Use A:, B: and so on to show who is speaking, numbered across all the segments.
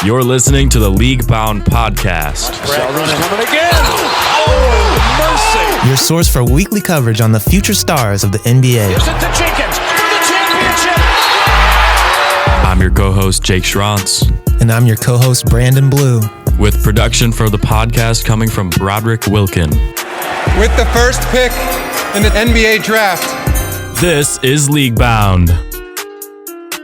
A: You're listening to the League Bound Podcast.
B: Sheldon's coming again. Oh, mercy.
C: Your source for weekly coverage on the future stars of the NBA.
B: Gives it to Jenkins for the championship.
A: I'm your co-host, Jake Schrantz.
C: And I'm your co-host, Branden Blue.
A: With production for the podcast coming from Broderick Wilkin.
D: With the first pick in the NBA draft.
A: This is League Bound.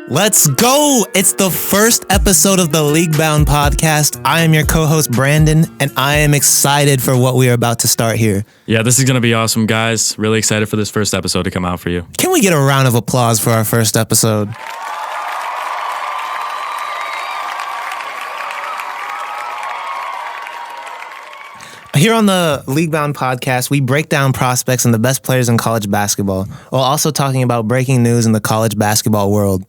C: Let's go! It's the first episode of the League Bound Podcast. I am your co-host, Branden, and I am excited for what we are about to start here.
A: Yeah, this is going to be awesome, guys. Really excited for this first episode to come out for you.
C: Can we get a round of applause for our first episode? Here on the League Bound Podcast, we break down prospects and the best players in college basketball, while also talking about breaking news in the college basketball world.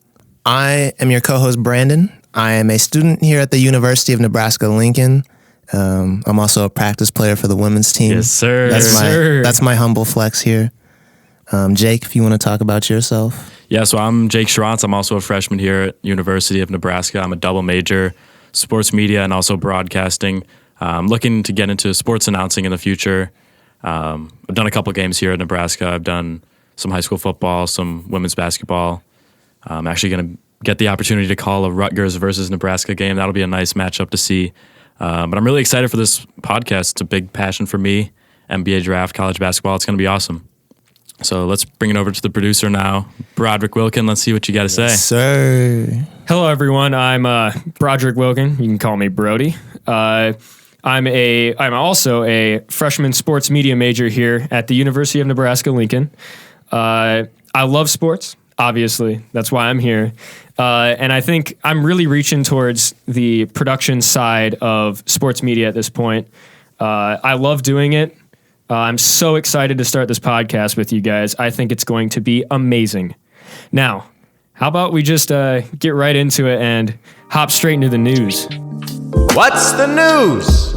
C: I am your co-host, Branden. I am a student here at the University of Nebraska-Lincoln. I'm also a practice player for the women's team.
A: Yes, sir.
C: That's my humble flex here. Jake, if you want to talk about yourself.
A: Yeah, so I'm Jake Schrantz. I'm also a freshman here at University of Nebraska. I'm a double major, sports media and also broadcasting. I'm looking to get into sports announcing in the future. I've done a couple games here at Nebraska. I've done some high school football, some women's basketball. I'm actually going to get the opportunity to call a Rutgers versus Nebraska game. That'll be a nice matchup to see. But I'm really excited for this podcast. It's a big passion for me. NBA draft, college basketball. It's going to be awesome. So let's bring it over to the producer now, Broderick Wilkin. Let's see what you got to say.
C: Yes, sir.
E: Hello, everyone. I'm Broderick Wilkin. You can call me Brody. I'm also a freshman sports media major here at the University of Nebraska-Lincoln. I love sports. Obviously, that's why I'm here. And I think I'm really reaching towards the production side of sports media at this point. I love doing it. I'm so excited to start this podcast with you guys. I think it's going to be amazing. Now, how about we just get right into it and hop straight into the news?
B: What's the news?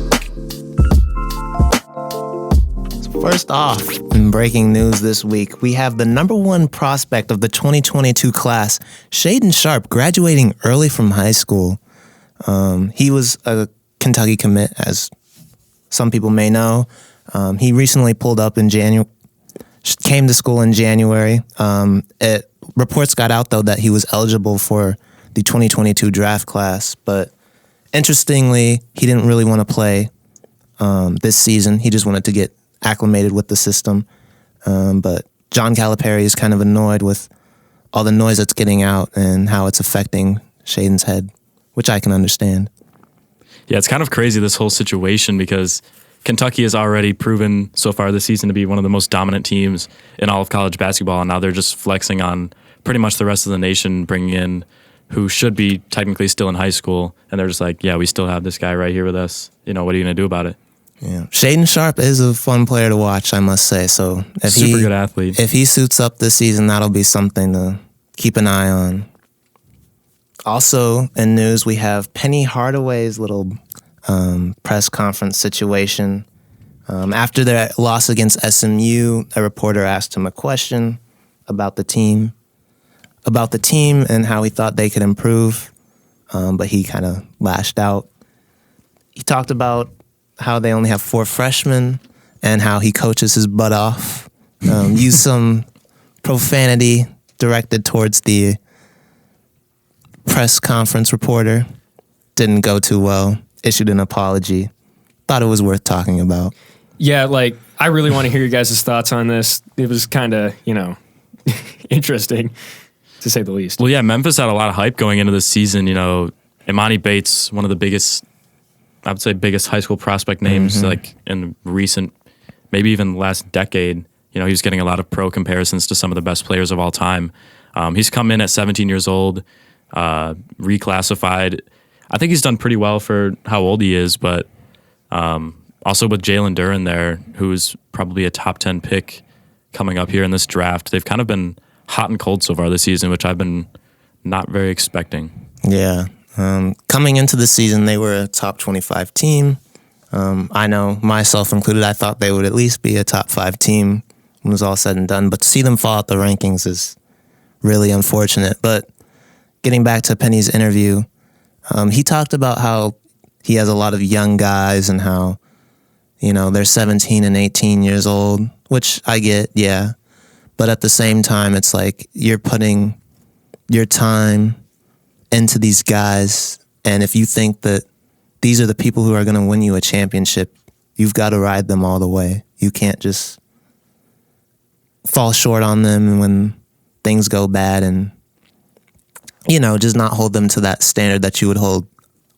C: First off, in breaking news this week, we have the number one prospect of the 2022 class, Shaedon Sharpe, graduating early from high school. He was a Kentucky commit, as some people may know. He recently pulled up in came to school in January. Reports got out, though, that he was eligible for the 2022 draft class, but interestingly, he didn't really want to play this season. He just wanted to get acclimated with the system. But John Calipari is kind of annoyed with all the noise that's getting out and how it's affecting Shaedon's head, which I can understand.
A: Yeah, it's kind of crazy, this whole situation, because Kentucky has already proven so far this season to be one of the most dominant teams in all of college basketball, and now they're just flexing on pretty much the rest of the nation, bringing in who should be technically still in high school, and they're just like, yeah, we still have this guy right here with us. You know, what are you going to do about it?
C: Yeah, Shaedon Sharpe is a fun player to watch, I must say. So if
A: Super good athlete.
C: If he suits up this season, that'll be something to keep an eye on. Also in news, we have Penny Hardaway's little press conference situation. After their loss against SMU, a reporter asked him a question about the team and how he thought they could improve, but he kind of lashed out. He talked about how they only have 4 freshmen and how he coaches his butt off. Used some profanity directed towards the press conference reporter. Didn't go too well. Issued an apology. Thought it was worth talking about.
E: Yeah, I really want to hear you guys' thoughts on this. It was kind of, interesting, to say the least.
A: Well, yeah, Memphis had a lot of hype going into this season. Imani Bates, one of the biggest high school prospect names, in recent, maybe even the last decade. He was getting a lot of pro comparisons to some of the best players of all time. He's come in at 17 years old, reclassified. I think he's done pretty well for how old he is, but also with Jalen Duren there, who's probably a top 10 pick coming up here in this draft. They've kind of been hot and cold so far this season, which I've been not very expecting.
C: Yeah. Coming into the season, they were a top 25 team. I know, myself included, I thought they would at least be a top 5 team when it was all said and done. But to see them fall out the rankings is really unfortunate. But getting back to Penny's interview, He talked about how he has a lot of young guys and how, they're 17 and 18 years old, which I get, yeah. But at the same time, it's like you're putting your time into these guys. And if you think that these are the people who are going to win you a championship, you've got to ride them all the way. You can't just fall short on them when things go bad and, just not hold them to that standard that you would hold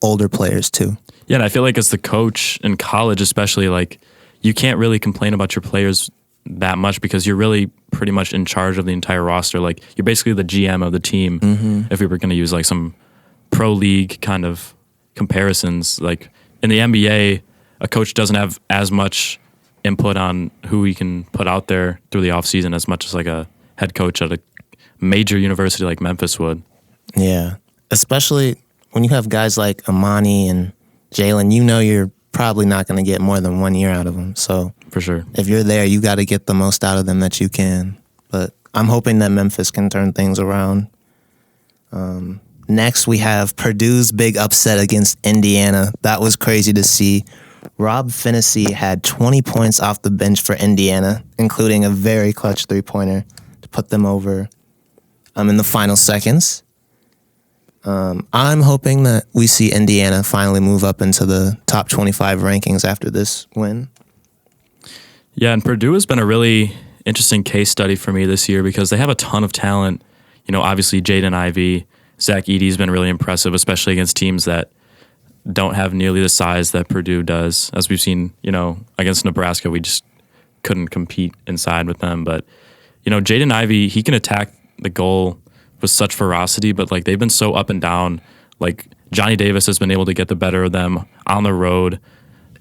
C: older players to.
A: Yeah, and I feel like as the coach in college especially, like, you can't really complain about your players that much because you're really pretty much in charge of the entire roster. Like, you're basically the GM of the team. If we were going to use like some pro league kind of comparisons, like in the NBA, a coach doesn't have as much input on who he can put out there through the offseason as much as like a head coach at a major university like Memphis would.
C: Yeah, especially when you have guys like Amani and Jalen, you're probably not going to get more than 1 year out of them. So
A: for sure,
C: if you're there, you got to get the most out of them that you can. But I'm hoping that Memphis can turn things around. Next, we have Purdue's big upset against Indiana. That was crazy to see. Rob Finney had 20 points off the bench for Indiana, including a very clutch three-pointer to put them over in the final seconds. I'm hoping that we see Indiana finally move up into the top 25 rankings after this win.
A: Yeah, and Purdue has been a really interesting case study for me this year because they have a ton of talent. Obviously Jaden Ivey, Zach Edey's been really impressive, especially against teams that don't have nearly the size that Purdue does. As we've seen, against Nebraska, we just couldn't compete inside with them. But, Jaden Ivey, he can attack the goal with such ferocity, but like they've been so up and down. Like Johnny Davis has been able to get the better of them on the road.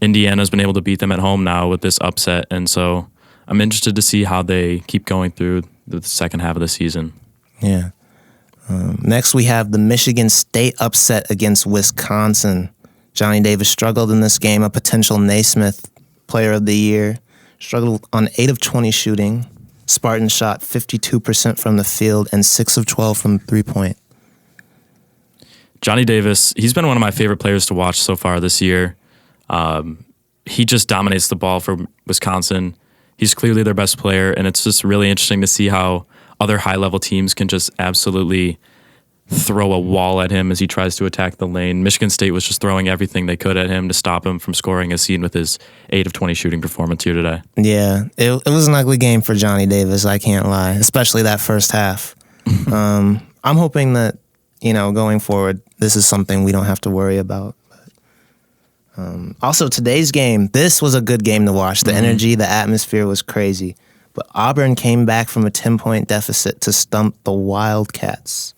A: Indiana's been able to beat them at home now with this upset. And so I'm interested to see how they keep going through the second half of the season.
C: Yeah. Next, we have the Michigan State upset against Wisconsin. Johnny Davis struggled in this game, a potential Naismith Player of the Year. Struggled on 8 of 20 shooting. Spartans shot 52% from the field and 6 of 12 from three-point.
A: Johnny Davis, he's been one of my favorite players to watch so far this year. He just dominates the ball for Wisconsin. He's clearly their best player, and it's just really interesting to see how other high-level teams can just absolutely throw a wall at him as he tries to attack the lane. Michigan State was just throwing everything they could at him to stop him from scoring, as seen with his 8 of 20 shooting performance here today.
C: Yeah, it was an ugly game for Johnny Davis, I can't lie, especially that first half. I'm hoping that, going forward, this is something we don't have to worry about. Also, today's game, this was a good game to watch. The energy, the atmosphere was crazy. But Auburn came back from a 10-point deficit to stump the Wildcats.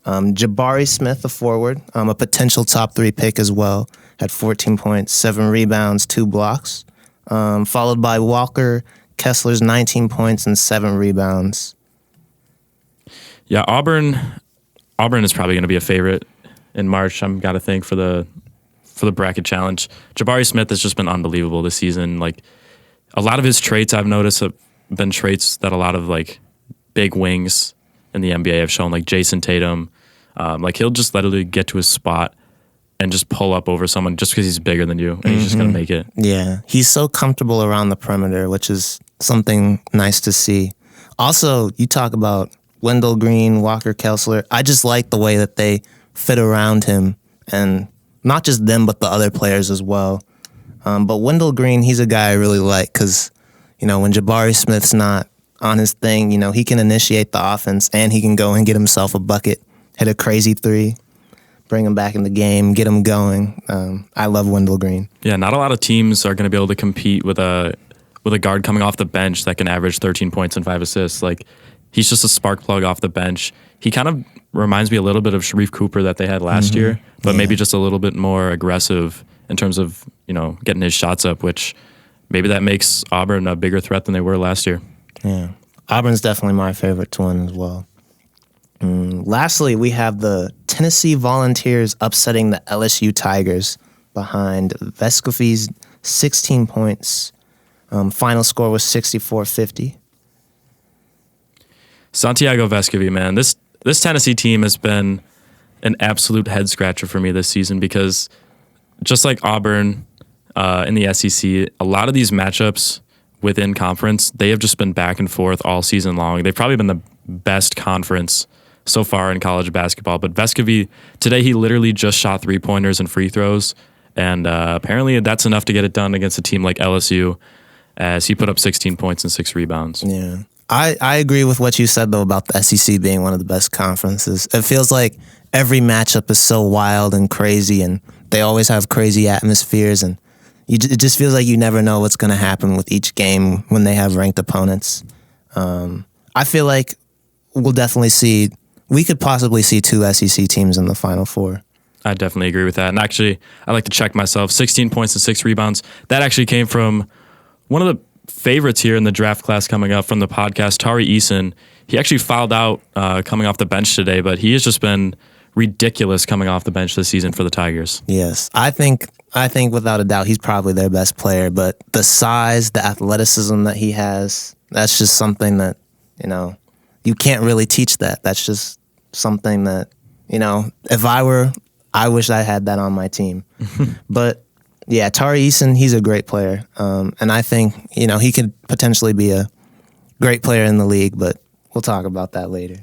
C: Jabari Smith, the forward, a potential top 3 pick as well, had 14 points, 7 rebounds, 2 blocks, followed by Walker Kessler's 19 points and 7 rebounds.
A: Yeah, Auburn is probably going to be a favorite in March. I'm got to think for the bracket challenge. Jabari Smith has just been unbelievable this season. Like a lot of his traits I've noticed have been traits that a lot of like big wings in the NBA have shown, like Jason Tatum. Like he'll just literally get to his spot and just pull up over someone just because he's bigger than you and he's just going to make it.
C: Yeah, he's so comfortable around the perimeter, which is something nice to see. Also, you talk about Wendell Green, Walker Kessler. I just like the way that they fit around him, and not just them, but the other players as well. But Wendell Green, he's a guy I really like because, when Jabari Smith's not on his thing, he can initiate the offense and he can go and get himself a bucket, hit a crazy 3, bring him back in the game, get him going. I love Wendell Green.
A: Yeah, not a lot of teams are going to be able to compete with a guard coming off the bench that can average 13 points and 5 assists. Like he's just a spark plug off the bench. He kind of reminds me a little bit of Sharif Cooper that they had last year, but maybe just a little bit more aggressive in terms of, getting his shots up, which maybe that makes Auburn a bigger threat than they were last year.
C: Yeah. Auburn's definitely my favorite to win as well. Lastly, we have the Tennessee Volunteers upsetting the LSU Tigers behind Vescovi's 16 points. Final score was 64-50.
A: Santiago Vescovi, man, this Tennessee team has been an absolute head scratcher for me this season because just like Auburn in the SEC, a lot of these matchups within conference, they have just been back and forth all season long. They've probably been the best conference so far in college basketball. But Vescovi, today he literally just shot 3-pointers and free throws. And apparently that's enough to get it done against a team like LSU, as he put up 16 points and 6 rebounds.
C: Yeah. I agree with what you said, though, about the SEC being one of the best conferences. It feels like every matchup is so wild and crazy, and they always have crazy atmospheres, and it just feels like you never know what's going to happen with each game when they have ranked opponents. I feel like we could possibly see 2 SEC teams in the Final Four.
A: I definitely agree with that. And actually, I like to check myself. 16 points and 6 rebounds. That actually came from one of the favorites here in the draft class coming up from the podcast, Tari Eason. He actually fouled out coming off the bench today, but he has just been ridiculous coming off the bench this season for the Tigers.
C: Yes, I think without a doubt he's probably their best player, but the size, the athleticism that he has, that's just something that, you can't really teach that. That's just something that, if I wish I had that on my team. But yeah, Tari Eason, he's a great player. And I think, he could potentially be a great player in the league, but we'll talk about that later.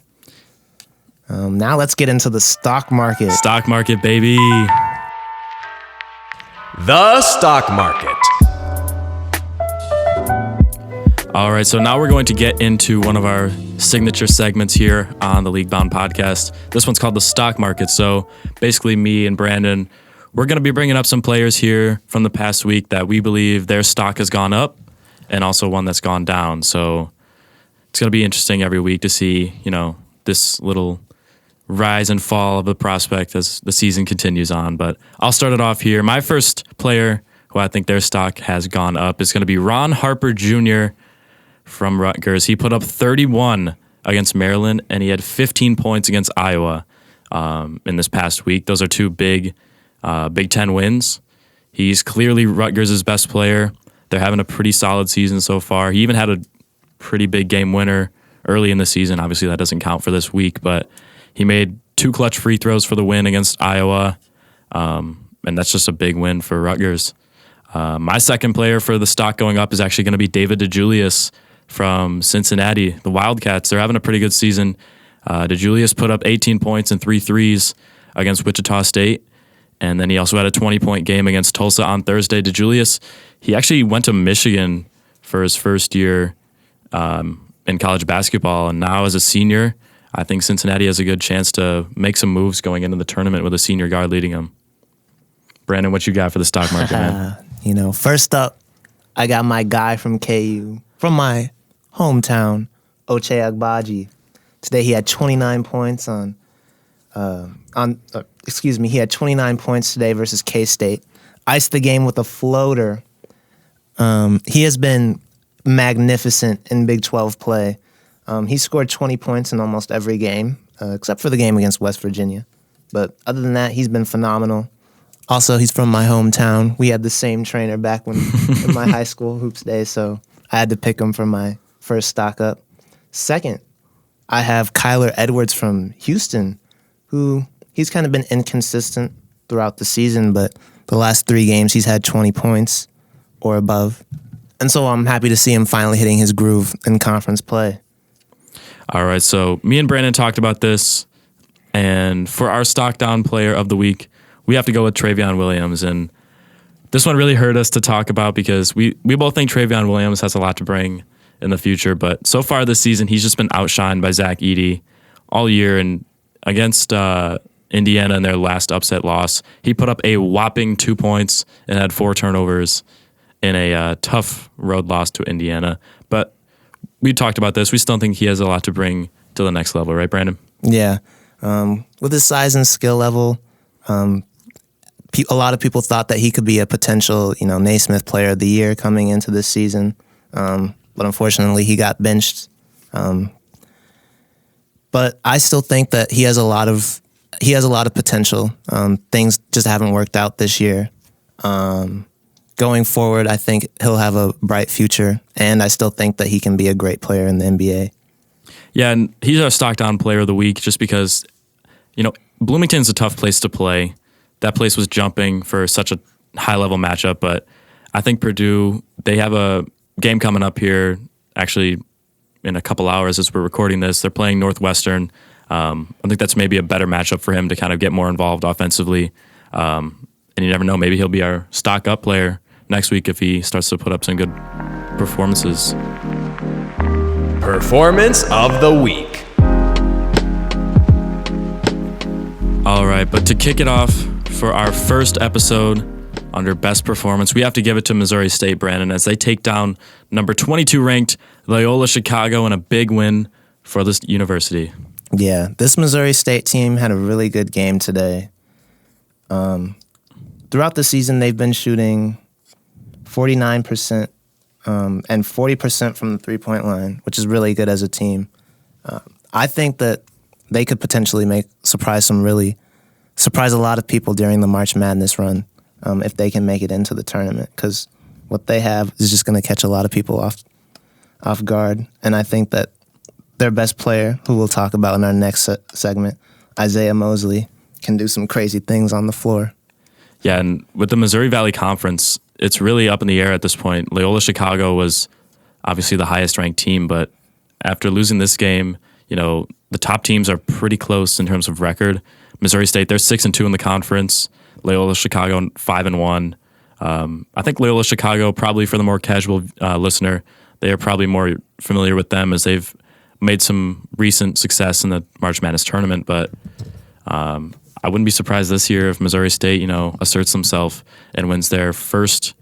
C: Now let's get into the stock market.
A: Stock market, baby.
B: The stock market.
A: All right, so now we're going to get into one of our signature segments here on the League Bound podcast. This one's called the stock market. So basically me and Brandon, we're going to be bringing up some players here from the past week that we believe their stock has gone up and also one that's gone down. So it's going to be interesting every week to see, this little rise and fall of the prospect as the season continues on. But I'll start it off here. My first player who I think their stock has gone up is going to be Ron Harper Jr. from Rutgers. He put up 31 against Maryland, and he had 15 points against Iowa in this past week. Those are 2 big Big Ten wins. He's clearly Rutgers' best player. They're having a pretty solid season so far. He even had a pretty big game winner early in the season. Obviously, that doesn't count for this week, but he made 2 clutch free throws for the win against Iowa, and that's just a big win for Rutgers. My second player for the stock going up is actually going to be David DeJulius from Cincinnati. The Wildcats, they're having a pretty good season. DeJulius put up 18 points and 3 threes against Wichita State, and then he also had a 20-point game against Tulsa on Thursday. DeJulius, he actually went to Michigan for his first year in college basketball, and now as a senior, I think Cincinnati has a good chance to make some moves going into the tournament with a senior guard leading them. Brandon, what you got for the stock market, man?
C: First up, I got my guy from KU, from my hometown, Ochai Agbaji. Today he had 29 points he had 29 points today versus K-State. Iced the game with a floater. He has been magnificent in Big 12 play. He scored 20 points in almost every game, except for the game against West Virginia. But other than that, he's been phenomenal. Also, he's from my hometown. We had the same trainer back when in my high school hoops days, so I had to pick him for my first stock up. Second, I have Kyler Edwards from Houston, who he's kind of been inconsistent throughout the season, but the last 3 games he's had 20 points or above. And so I'm happy to see him finally hitting his groove in conference play.
A: All right, so me and Brandon talked about this, and for our stock down player of the week, we have to go with Trevion Williams. And this one really hurt us to talk about because we both think Trevion Williams has a lot to bring in the future. But so far this season, he's just been outshined by Zach Edey all year. And against Indiana in their last upset loss, he put up a whopping 2 points and had 4 turnovers in a tough road loss to Indiana. But we talked about this. We still think he has a lot to bring to the next level, right, Brandon?
C: Yeah. With his size and skill level, a lot of people thought that he could be a potential, Naismith Player of the Year coming into this season, but unfortunately he got benched. But I still think that he has a lot of potential. Things just haven't worked out this year. Going forward, I think he'll have a bright future, and I still think that he can be a great player in the NBA.
A: Yeah, and he's our stock down player of the week just because Bloomington's a tough place to play. That place was jumping for such a high-level matchup, but I think Purdue, they have a game coming up here, actually in a couple hours as we're recording this. They're playing Northwestern. I think that's maybe a better matchup for him to kind of get more involved offensively. And you never know, maybe he'll be our stock-up player next week if he starts to put up some good performances.
B: Performance of the week.
A: All right, but to kick it off for our first episode under Best Performance, we have to give it to Missouri State, Brandon, as they take down number 22 ranked Loyola Chicago in a big win for this university.
C: Yeah, this Missouri State team had a really good game today. Throughout the season, they've been shooting 49% and 40% from the three-point line, which is really good as a team. I think that they could potentially surprise a lot of people during the March Madness run if they can make it into the tournament, because what they have is just going to catch a lot of people off guard. And I think that their best player, who we'll talk about in our next segment, Isiaih Mosley, can do some crazy things on the floor.
A: Yeah, and with the Missouri Valley Conference, it's really up in the air at this point. Loyola Chicago was obviously the highest ranked team, but after losing this game, the top teams are pretty close in terms of record. Missouri State, they're 6-2 in the conference. Loyola Chicago 5-1. I think Loyola Chicago, probably for the more casual listener, they are probably more familiar with them as they've made some recent success in the March Madness tournament. But I wouldn't be surprised this year if Missouri State, asserts themselves and wins their first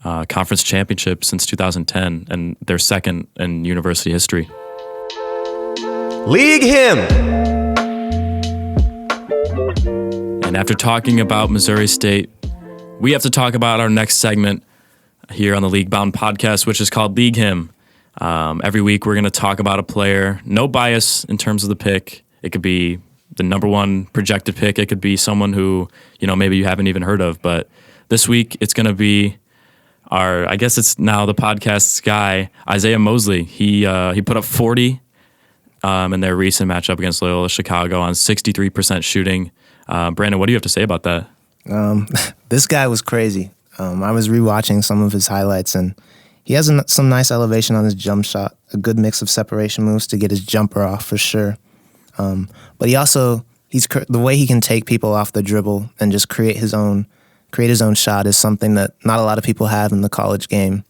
A: conference championship since 2010 and their second in university history.
B: League Hymn.
A: And after talking about Missouri State, we have to talk about our next segment here on the League Bound podcast, which is called League Hymn. Every week we're going to talk about a player, no bias in terms of the pick. It could be the number one projected pick. It could be someone who, maybe you haven't even heard of. But this week it's going to be I guess it's now the podcast's guy, Isiaih Mosley. He put up 40 in their recent matchup against Loyola Chicago on 63% shooting. Brandon, what do you have to say about that?
C: This guy was crazy. I was rewatching some of his highlights, and he has some nice elevation on his jump shot, a good mix of separation moves to get his jumper off for sure. But the way he can take people off the dribble and just create his own shot is something that not a lot of people have in the college game.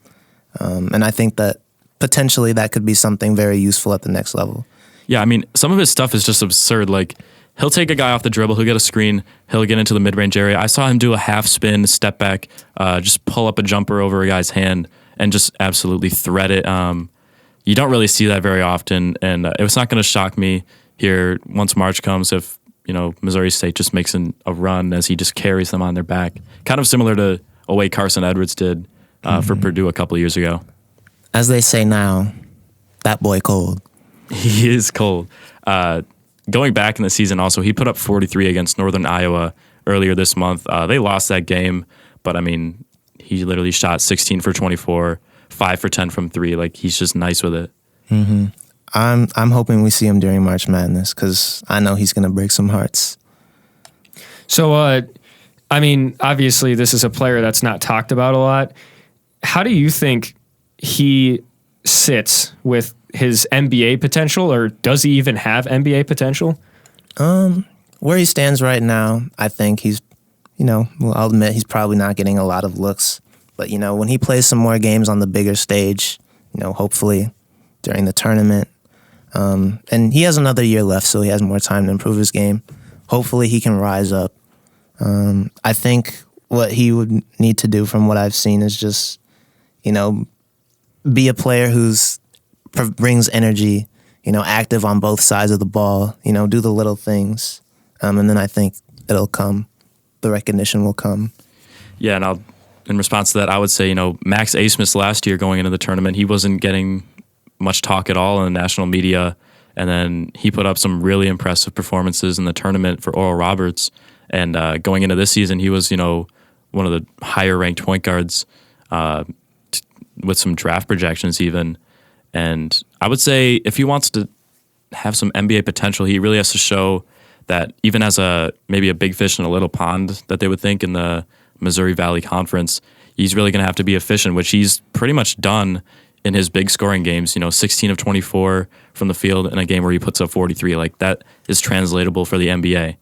C: And I think that potentially that could be something very useful at the next level.
A: Yeah, I mean, some of his stuff is just absurd. Like, he'll take a guy off the dribble, he'll get a screen, he'll get into the mid-range area. I saw him do a half spin, step back, just pull up a jumper over a guy's hand and just absolutely thread it. You don't really see that very often, and it's not going to shock me here once March comes if Missouri State just makes a run as he just carries them on their back. Kind of similar to a way Carson Edwards did for Purdue a couple of years ago.
C: As they say now, that boy cold.
A: He is cold. Going back in the season also, he put up 43 against Northern Iowa earlier this month. They lost that game, but I mean, he literally shot 16 for 24, 5 for 10 from 3. Like, he's just nice with it.
C: Mm-hmm. I'm hoping we see him during March Madness because I know he's going to break some hearts.
E: So, I mean, obviously this is a player that's not talked about a lot. How do you think he sits with his NBA potential, or does he even have NBA potential?
C: Where he stands right now, I think he's, I'll admit he's probably not getting a lot of looks. But, when he plays some more games on the bigger stage, hopefully during the tournament, and he has another year left, so he has more time to improve his game. Hopefully he can rise up. I think what he would need to do from what I've seen is just, be a player who's brings energy, active on both sides of the ball, do the little things. And then I think it'll come. The recognition will come.
A: Yeah, and in response to that, I would say, Max Asmus last year going into the tournament, he wasn't getting much talk at all in the national media. And then he put up some really impressive performances in the tournament for Oral Roberts. And going into this season, he was, one of the higher ranked point guards with some draft projections even. And I would say if he wants to have some NBA potential, he really has to show that even as maybe a big fish in a little pond that they would think in the Missouri Valley Conference, he's really going to have to be efficient, which he's pretty much done in his big scoring games. 16 of 24 from the field in a game where he puts up 43. Like, that is translatable for the NBA.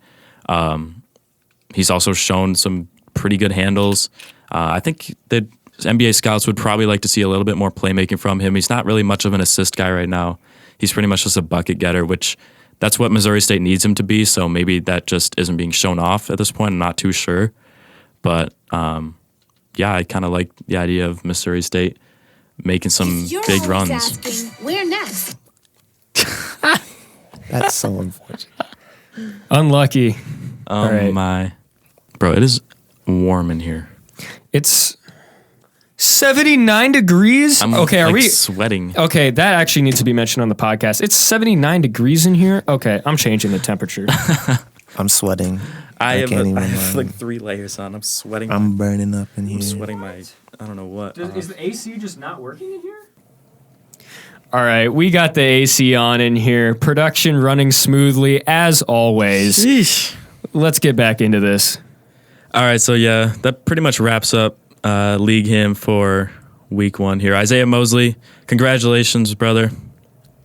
A: He's also shown some pretty good handles. I think that NBA scouts would probably like to see a little bit more playmaking from him. He's not really much of an assist guy right now. He's pretty much just a bucket getter, which that's what Missouri State needs him to be. So maybe that just isn't being shown off at this point. I'm not too sure. But yeah, I kind of like the idea of Missouri State making some big runs.
F: Asking, where next?
C: That's so unfortunate.
E: Unlucky.
A: Oh
E: right.
A: my. Bro, it is warm in here.
E: It's 79 degrees.
A: I'm
E: okay, are we
A: sweating?
E: Okay, that actually needs to be mentioned on the podcast. It's 79 degrees in here. Okay, I'm changing the temperature.
C: I'm sweating.
A: I
C: can't
A: have like 3 layers on. I'm sweating.
C: I'm burning up in here.
A: I'm sweating my, I don't know what.
E: Is the AC just not working in here? All right, we got the AC on in here. Production running smoothly as always.
A: Sheesh.
E: Let's get back into this.
A: All right, so yeah, that pretty much wraps up League Him for week 1 here. Isiaih Mosley, congratulations, brother.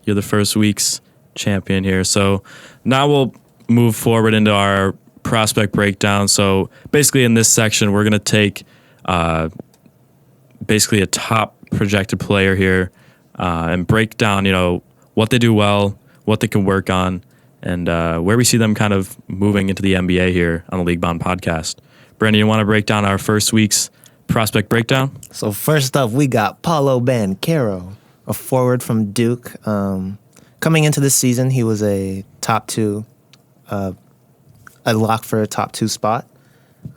A: You're the first week's champion here. So now we'll move forward into our prospect breakdown. So basically in this section, we're going to take basically a top projected player here and break down, what they do well, what they can work on, and where we see them kind of moving into the NBA here on the League Bound podcast. Brandon, you want to break down our first week's prospect breakdown?
C: So first up, we got Paolo Banchero, a forward from Duke. Coming into this season, he was a top 2, a lock for a top 2 spot.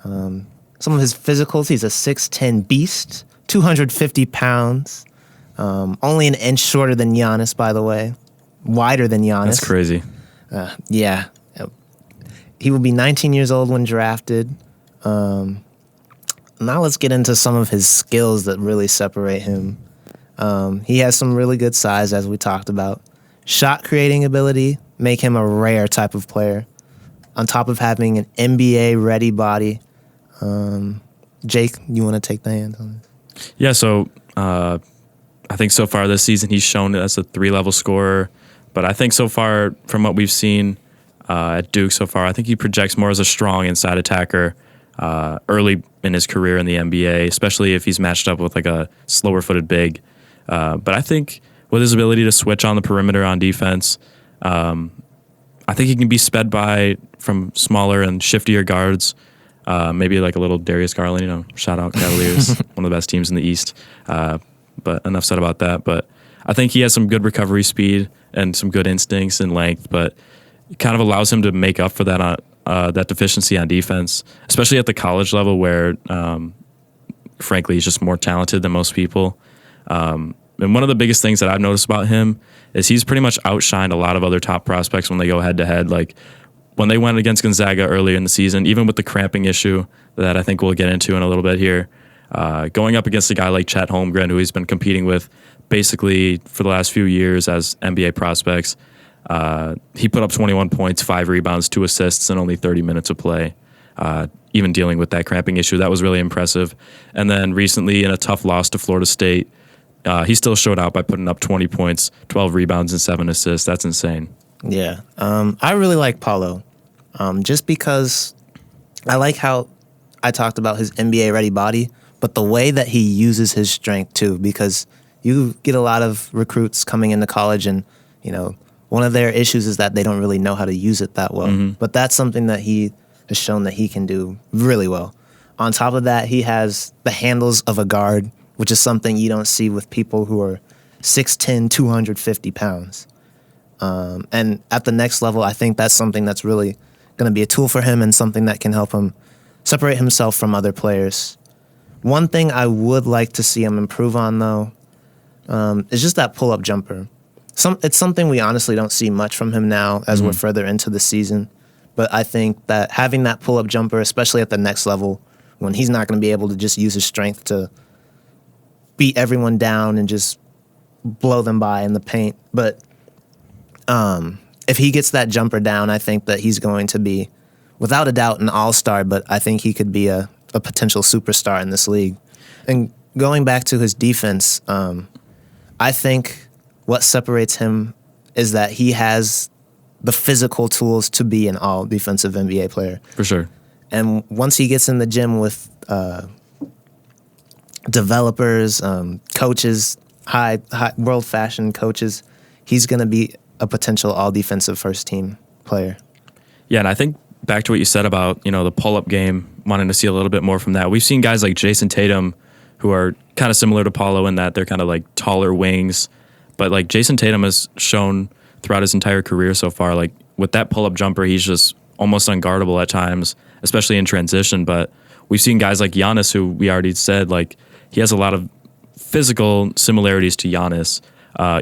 C: Some of his physicals, he's a 6'10 beast, 250 pounds, only an inch shorter than Giannis, by the way, wider than Giannis.
A: That's crazy.
C: Yeah. He will be 19 years old when drafted. Now let's get into some of his skills that really separate him. He has some really good size, as we talked about. Shot creating ability make him a rare type of player. On top of having an NBA-ready body. Jake, you want to take the hands on this?
A: Yeah, so I think so far this season he's shown as a 3-level scorer. But I think so far from what we've seen at Duke so far, I think he projects more as a strong inside attacker early in his career in the NBA, especially if he's matched up with like a slower-footed big. But I think with his ability to switch on the perimeter on defense, I think he can be sped by from smaller and shiftier guards, maybe like a little Darius Garland, shout out Cavaliers, one of the best teams in the East. But enough said about that. But I think he has some good recovery speed and some good instincts and length, but it kind of allows him to make up for that that deficiency on defense, especially at the college level where, frankly, he's just more talented than most people. And one of the biggest things that I've noticed about him is he's pretty much outshined a lot of other top prospects when they go head-to-head. Like when they went against Gonzaga earlier in the season, even with the cramping issue that I think we'll get into in a little bit here, going up against a guy like Chet Holmgren, who he's been competing with basically for the last few years as NBA prospects, he put up 21 points, 5 rebounds, 2 assists in only 30 minutes of play, even dealing with that cramping issue. That was really impressive. And then recently in a tough loss to Florida State, he still showed out by putting up 20 points, 12 rebounds, and 7 assists. That's insane.
C: Yeah. I really like Paolo just because I like how I talked about his NBA-ready body, but the way that he uses his strength too, because you get a lot of recruits coming into college and, one of their issues is that they don't really know how to use it that well. Mm-hmm. But that's something that he has shown that he can do really well. On top of that, he has the handles of a guard, which is something you don't see with people who are 6'10", 250 pounds. And at the next level, I think that's something that's really going to be a tool for him and something that can help him separate himself from other players. One thing I would like to see him improve on, though, is just that pull-up jumper. It's something we honestly don't see much from him now as we're further into the season. But I think that having that pull-up jumper, especially at the next level, when he's not going to be able to just use his strength to beat everyone down and just blow them by in the paint. But if he gets that jumper down, I think that he's going to be, without a doubt, an all-star, but I think he could be a potential superstar in this league. And going back to his defense, I think what separates him is that he has the physical tools to be an all-defensive NBA player.
A: For sure.
C: And once he gets in the gym with developers, coaches, high world-fashion coaches, he's going to be a potential all-defensive first-team player.
A: Yeah, and I think back to what you said about, the pull-up game, wanting to see a little bit more from that. We've seen guys like Jason Tatum who are kind of similar to Paolo in that they're kind of like taller wings. But like Jason Tatum has shown throughout his entire career so far, like with that pull-up jumper, he's just almost unguardable at times, especially in transition. But we've seen guys like Giannis, who we already said, like he has a lot of physical similarities to Giannis.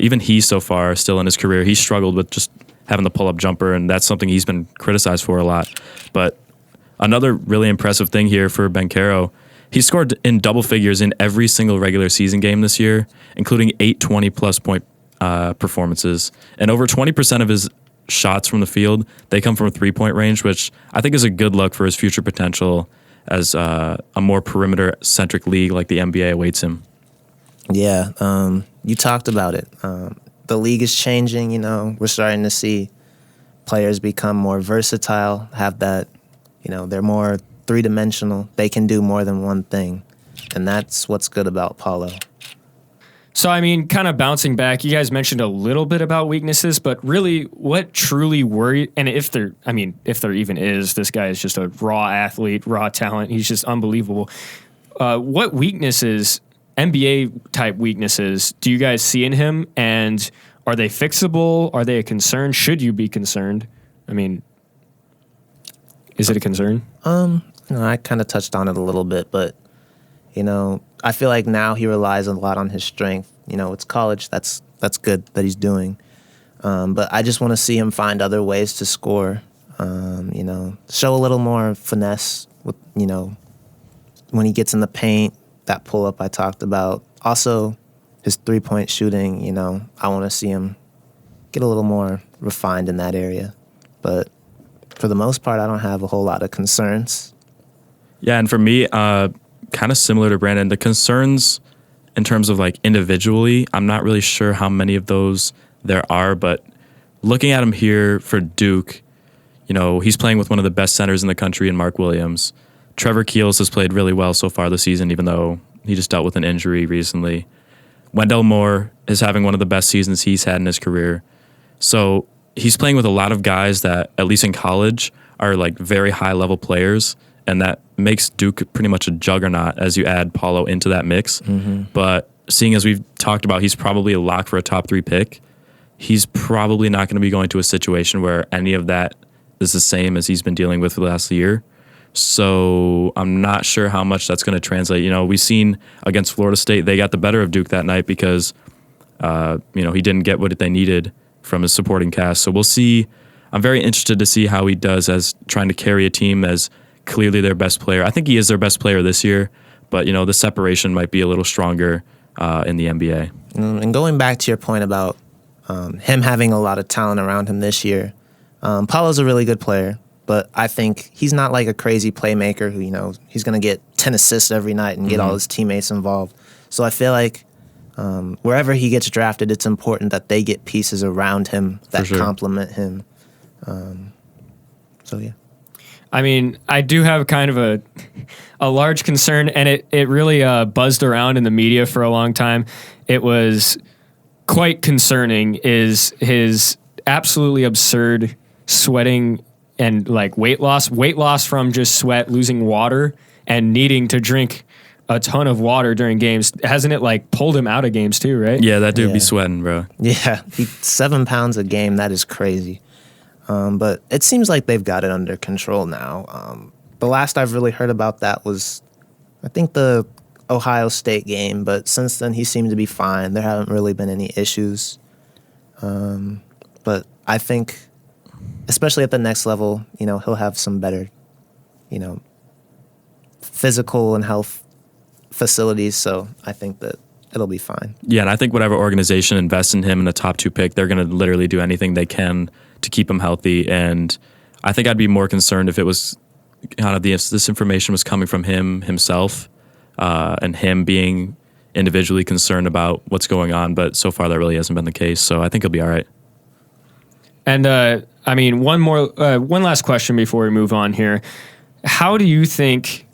A: Even he so far, still in his career, he's struggled with just having the pull-up jumper, and that's something he's been criticized for a lot. But another really impressive thing here for Banchero, he scored in double figures in every single regular season game this year, including 8 20-plus point performances. And over 20% of his shots from the field, they come from a three-point range, which I think is a good look for his future potential as a more perimeter-centric league like the NBA awaits him.
C: Yeah, you talked about it. The league is changing, We're starting to see players become more versatile, have that, they're more three-dimensional. They can do more than one thing, and that's what's good about Paolo.
E: So, kind of bouncing back, you guys mentioned a little bit about weaknesses, but really what truly worried, and if there even is, this guy is just a raw athlete, raw talent. He's just unbelievable. What weaknesses, NBA-type weaknesses, do you guys see in him, and are they fixable? Are they a concern? Should you be concerned? Is it a concern?
C: I kind of touched on it a little bit, but, I feel like now he relies a lot on his strength. It's college. That's good that he's doing. But I just want to see him find other ways to score, show a little more finesse with, when he gets in the paint, that pull-up I talked about. Also, his three-point shooting, I want to see him get a little more refined in that area. But for the most part, I don't have a whole lot of concerns.
A: Yeah, and for me, kind of similar to Branden, the concerns in terms of like individually, I'm not really sure how many of those there are, but looking at him here for Duke, he's playing with one of the best centers in the country in Mark Williams. Trevor Keels has played really well so far this season, even though he just dealt with an injury recently. Wendell Moore is having one of the best seasons he's had in his career. So he's playing with a lot of guys that, at least in college, are like very high-level players, and that makes Duke pretty much a juggernaut as you add Paolo into that mix. Mm-hmm. But seeing as we've talked about, he's probably a lock for a top 3 pick. He's probably not going to be going to a situation where any of that is the same as he's been dealing with for the last year. So I'm not sure how much that's going to translate. We've seen against Florida State, they got the better of Duke that night because, he didn't get what they needed from his supporting cast. So we'll see. I'm very interested to see how he does as trying to carry a team as clearly their best player. I think he is their best player this year, but, the separation might be a little stronger in the NBA.
C: And going back to your point about him having a lot of talent around him this year, Paolo's a really good player. But I think he's not like a crazy playmaker who, he's going to get 10 assists every night and get all his teammates involved. So I feel like wherever he gets drafted, it's important that they get pieces around him that complement him. So, yeah.
E: I do have kind of a large concern, and it really buzzed around in the media for a long time. It was quite concerning, is his absolutely absurd sweating and like weight loss from just sweat, losing water, and needing to drink a ton of water during games. Hasn't it like pulled him out of games too, right?
A: Yeah, that dude be sweating, bro.
C: Yeah, 7 pounds a game. That is crazy. But it seems like they've got it under control now. The last I've really heard about that was, I think, the Ohio State game. But since then, he seemed to be fine. There haven't really been any issues. But I think, especially at the next level, he'll have some better, physical and health facilities. So I think that it'll be fine.
A: Yeah, and I think whatever organization invests in him in the top 2 pick, they're going to literally do anything they can to keep him healthy. And I think I'd be more concerned if it was kind of this information was coming from himself, and him being individually concerned about what's going on. But so far, that really hasn't been the case. So I think he'll be all right.
E: And one last question before we move on here. How do you think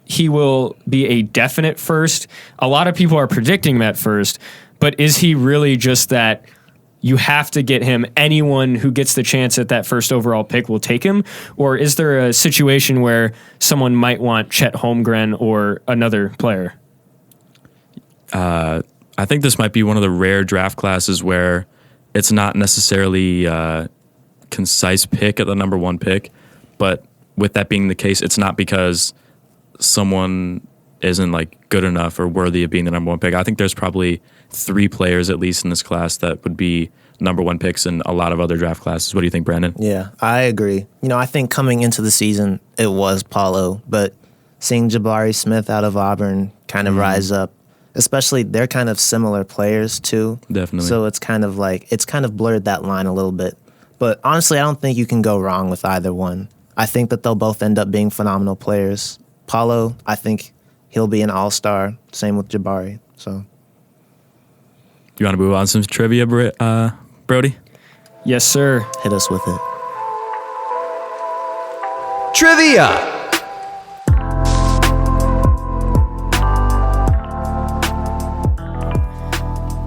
E: he will be a definite first? A lot of people are predicting him at first, but is he really just that you have to get him? Anyone who gets the chance at that first overall pick will take him? Or is there a situation where someone might want Chet Holmgren or another player?
A: I think this might be one of the rare draft classes where it's not necessarily a concise pick at the number 1 pick, but with that being the case, it's not because someone isn't like good enough or worthy of being the number 1 pick. I think there's probably 3 players at least in this class that would be number 1 picks in a lot of other draft classes. What do you think, Brandon?
C: Yeah, I agree. I think coming into the season, it was Paolo, but seeing Jabari Smith out of Auburn kind of rise up, especially they're kind of similar players too.
A: Definitely.
C: So it's kind of blurred that line a little bit. But honestly, I don't think you can go wrong with either one. I think that they'll both end up being phenomenal players. Paolo, I think he'll be an all-star. Same with Jabari. So,
A: You want to move on to some trivia, Brody?
E: Yes, sir.
C: hit us with it.
B: Trivia.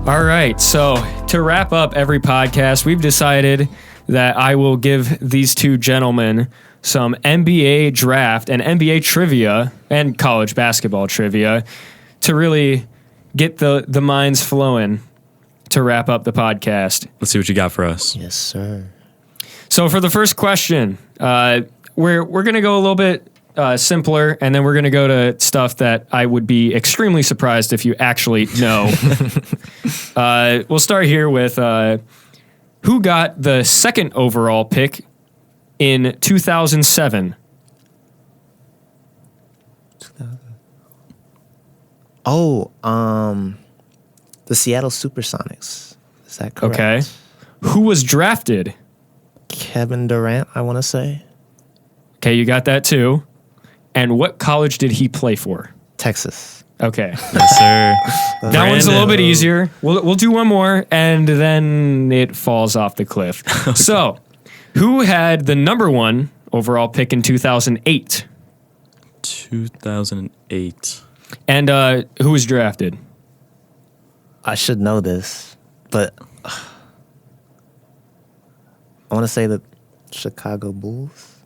E: All right. So to wrap up every podcast, we've decided that I will give these two gentlemen some NBA draft and NBA trivia and college basketball trivia to really get the minds flowing to wrap up the podcast.
A: Let's see what you got for us.
C: Yes, sir.
E: So for the first question, we're going to go a little bit simpler, and then we're going to go to stuff that I would be extremely surprised if you actually know. We'll start here with who got the second overall pick in 2007?
C: Oh, the Seattle Supersonics. Is that correct?
E: Okay. Who was drafted?
C: Kevin Durant, I want to say.
E: Okay, you got that too. And what college did he play for?
C: Texas.
E: Okay.
A: Yes, sir.
E: That one's a little bit
A: Brandon.
E: easier. We'll do one more, and then it falls off the cliff. Okay. So, who had the number 1 overall pick in 2008?
A: 2008.
E: And who was drafted?
C: I should know this, but I want to say the Chicago Bulls.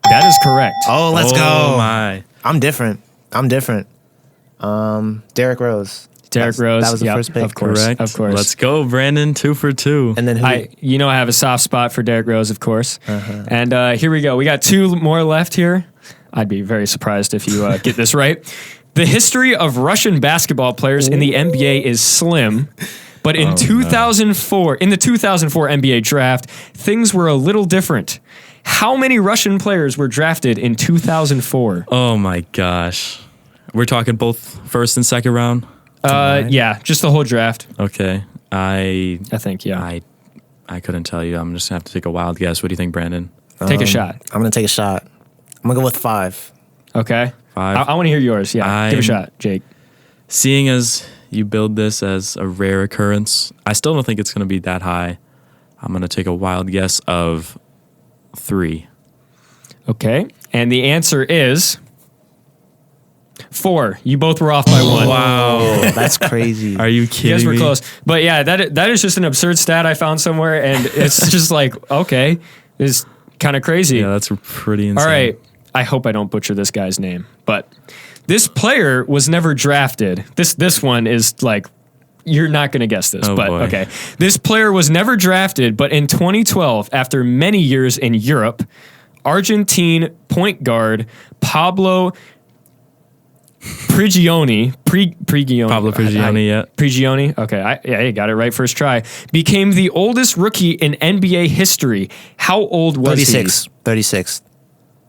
E: That is correct.
C: Oh, let's go.
A: Oh, my.
C: I'm different. Derrick Rose.
E: Derrick Rose.
C: That was the
E: Yep,
C: first pick.
E: Of course.
A: Correct.
E: Of course.
A: Let's go, Brandon. 2 for 2.
C: And then who?
E: I have a soft spot for Derrick Rose, of course. And here we go. We got 2 more left here. I'd be very surprised if you get this right. The history of Russian basketball players in the NBA is slim, but in 2004, in the 2004 NBA draft, things were a little different. How many Russian players were drafted in 2004?
A: Oh, my gosh. We're talking both first and second round?
E: Yeah, just the whole draft.
A: Okay.
E: I think, yeah.
A: I couldn't tell you. I'm just going to have to take a wild guess. What do you think, Brandon?
E: Take a shot.
C: I'm going to take a shot. I'm going to go with 5.
E: Okay.
A: 5.
E: I want to hear yours. Yeah, give a shot, Jake.
A: Seeing as you build this as a rare occurrence, I still don't think it's going to be that high. I'm going to take a wild guess of 3.
E: Okay. And the answer is 4. You both were off by 1.
A: Wow.
C: That's crazy.
A: Are you
E: You
A: kidding
E: guys were
A: me?
E: close. But yeah, that is just an absurd stat I found somewhere, and it's just like, okay, it's kind of crazy.
A: Yeah, that's pretty insane.
E: All right. I hope I don't butcher this guy's name, but this player was never drafted. This one is like, you're not going to guess this,
A: Oh,
E: but
A: boy.
E: okay. This player was never drafted, but in 2012, after many years in Europe, Argentine point guard Pablo Prigioni,
A: Pablo Prigioni, yeah.
E: Prigioni, okay, you got it right first try, became the oldest rookie in NBA history. How old was
C: 36.
E: he?
C: 36.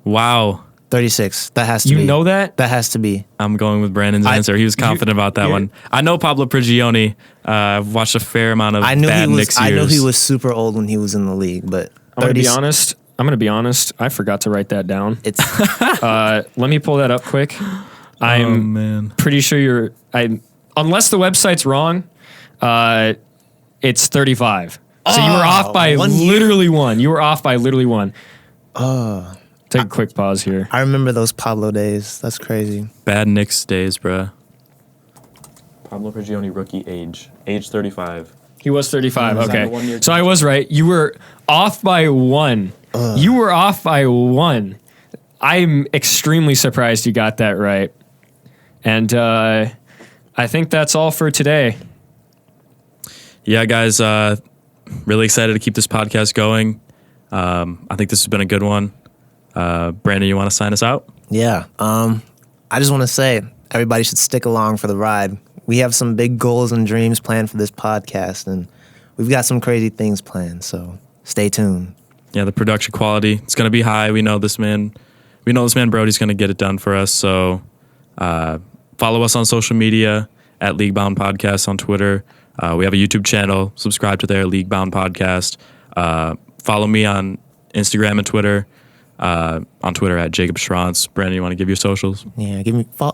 A: Wow.
C: 36. That has to be.
E: You know that?
C: That has to be.
A: I'm going with Brandon's answer. He was confident about that one. I know Pablo Prigioni. I've watched a fair amount of bad Knicks years.
C: I know he was super old when he was in the league, but
E: I'm going to be honest. I forgot to write that down.
C: It's
E: let me pull that up quick. I'm pretty sure unless the website's wrong, it's 35. So you were off by literally one. You were off by literally one. Take a quick pause here.
C: I remember those Pablo days. That's crazy.
A: Bad Knicks days, bruh. Pablo Prigioni rookie age 35.
E: He was 35. Okay. So I was right. You were off by one. You were off by one. I'm extremely surprised you got that right. And I think that's all for today.
A: Yeah, guys, really excited to keep this podcast going. I think this has been a good one. Brandon, you want to sign us out?
C: Yeah. I just want to say everybody should stick along for the ride. We have some big goals and dreams planned for this podcast, and we've got some crazy things planned, so stay tuned. Yeah, the production quality, it's going to be high. We know this man Brody's going to get it done for us, so follow us on social media at Leaguebound Podcast on Twitter. We have a YouTube channel. Subscribe to their Leaguebound Podcast. Follow me on Instagram and Twitter. On Twitter at Jacob Schrantz. Brandon, you want to give your socials? Yeah,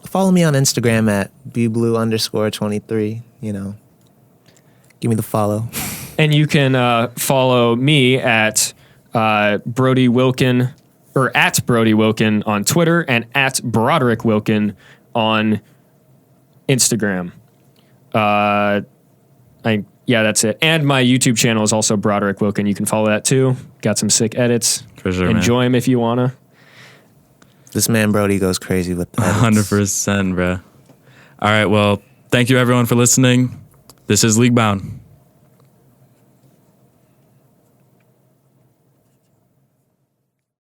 C: follow me on Instagram at bblue_23. Give me the follow. And you can follow me at Brody Wilkin, or at Brody Wilkin on Twitter, and at Broderick Wilkin on Instagram. That's it. And my YouTube channel is also Broderick Wilkin. You can follow that too. Got some sick edits. For sure, enjoy them if you want to. This man Brody goes crazy with the edits. 100%, bro. All right, well, thank you everyone for listening. This is Leaguebound.